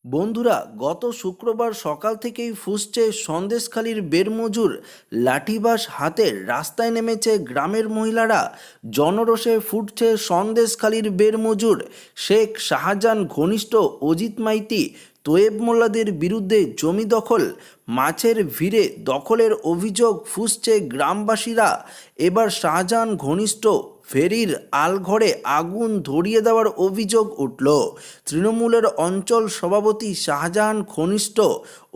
বন্ধুরা, গত শুক্রবার সকাল থেকেই ফুঁসছে সন্দেশখালির বেরমজুর। লাঠিবাঁশ হাতে রাস্তায় নেমেছে গ্রামের মহিলারা। জনরোষে ফুটছে সন্দেশখালির বেরমজুর। শেখ শাহজাহান ঘনিষ্ঠ অজিত মাইতি, তোয়েব মোল্লাদের বিরুদ্ধে জমি দখল, মাছের ভিড়ে দখলের অভিযোগ ফুঁসছে গ্রামবাসীরা। এবার শাহজাহান ঘনিষ্ঠ ফেরির আলঘরে আগুন ধরিয়ে দেওয়ার অভিযোগ উঠল। তৃণমূলের অঞ্চল সভাপতি শাহজাহান ঘনিষ্ঠ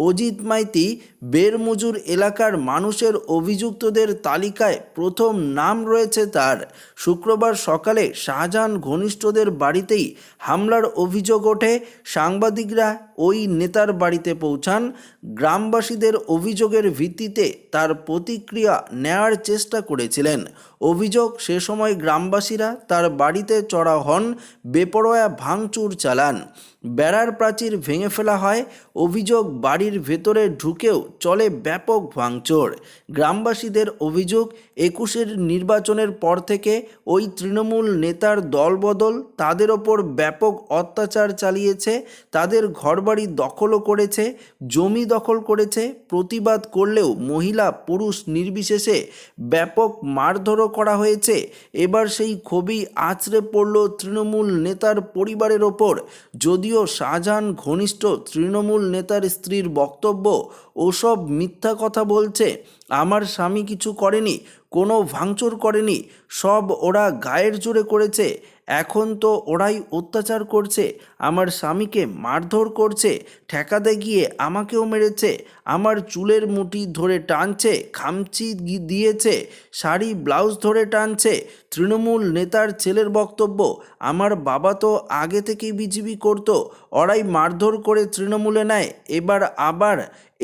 অজিত মাইতি বেরমজুর এলাকার মানুষের অভিযুক্তদের তালিকায় প্রথম নাম রয়েছে তার। শুক্রবার সকালে শাহজাহান ঘনিষ্ঠদের বাড়িতেই হামলার অভিযোগ ওঠে। সাংবাদিকরা ওই নেতার বাড়িতে পৌঁছান। গ্রামবাসীদের অভিযোগের ভিত্তিতে তার প্রতিক্রিয়া নেওয়ার চেষ্টা করেছিলেন। অভিযোগ, সে সময় গ্রামবাসীরা তার বাড়িতে চড়াও হন, বেপরোয়া ভাঙচুর চালান, বেড়ার প্রাচীর ভেঙে ফেলা হয়। অভিযোগ, বাড়ির ভেতরে ঢুকেও চলে ব্যাপক ভাঙচুর। গ্রামবাসীদের অভিযোগ, 21-এর নির্বাচনের পর থেকে ওই তৃণমূল নেতার দলবদল তাদের ওপর ব্যাপক অত্যাচার চালিয়েছে। তাদের ঘরবাড়ি দখলও করেছে, জমি দখল করেছে। প্রতিবাদ করলেও মহিলা পুরুষ নির্বিশেষে ব্যাপক মারধরও করা হয়েছে। এবার সেই ক্ষোভই আছড়ে পড়ল তৃণমূল নেতার পরিবারের ওপর। যদিও শাহজাহান ঘনিষ্ঠ তৃণমূল নেতার স্ত্রীর বক্তব্য, ওসব মিথ্যা কথা বলছে, আমার স্বামী কিছু করেনি, কোনো ভাঙচুর করেনি, সব ওরা গায়ের জোরে করেছে, এখন তো ওরাই অত্যাচার করছে, আমার স্বামীকে মারধর করছে, ঠেকাতে গিয়ে আমাকেও মেরেছে, আমার চুলের মুঠি ধরে টানছে, খামচি দিয়েছে, শাড়ি ব্লাউজ ধরে টানছে। তৃণমূল নেতার ছেলের বক্তব্য, আমার বাবা তো আগে থেকেই বিজেপি করতো, ওরাই মারধর করে তৃণমূলে নেয়, এবার আবার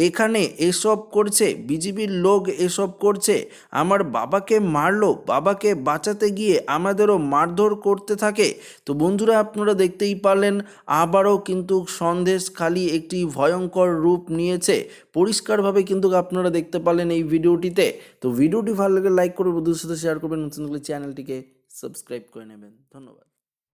এখানে এসব করছে, বিজেপির লোক এসব করছে, আমার বাবাকে মারলো, বাবাকে বাঁচাতে গিয়ে আমাদেরও মারধর করতে থাকে। তো বন্ধুরা, আপনারা দেখতেই পারলেন, আবারও কিন্তু সন্দেশখালি একটি ভয়ঙ্কর রূপ নিয়েছে। পরিষ্কারভাবে কিন্তু আপনারা দেখতে পারলেন এই ভিডিওটিতে। তো ভিডিওটি ভালো লাগলে লাইক করে বন্ধুদের সাথে শেয়ার করবেন, নতুন চ্যানেলটিকে সাবস্ক্রাইব করে নেবেন। ধন্যবাদ।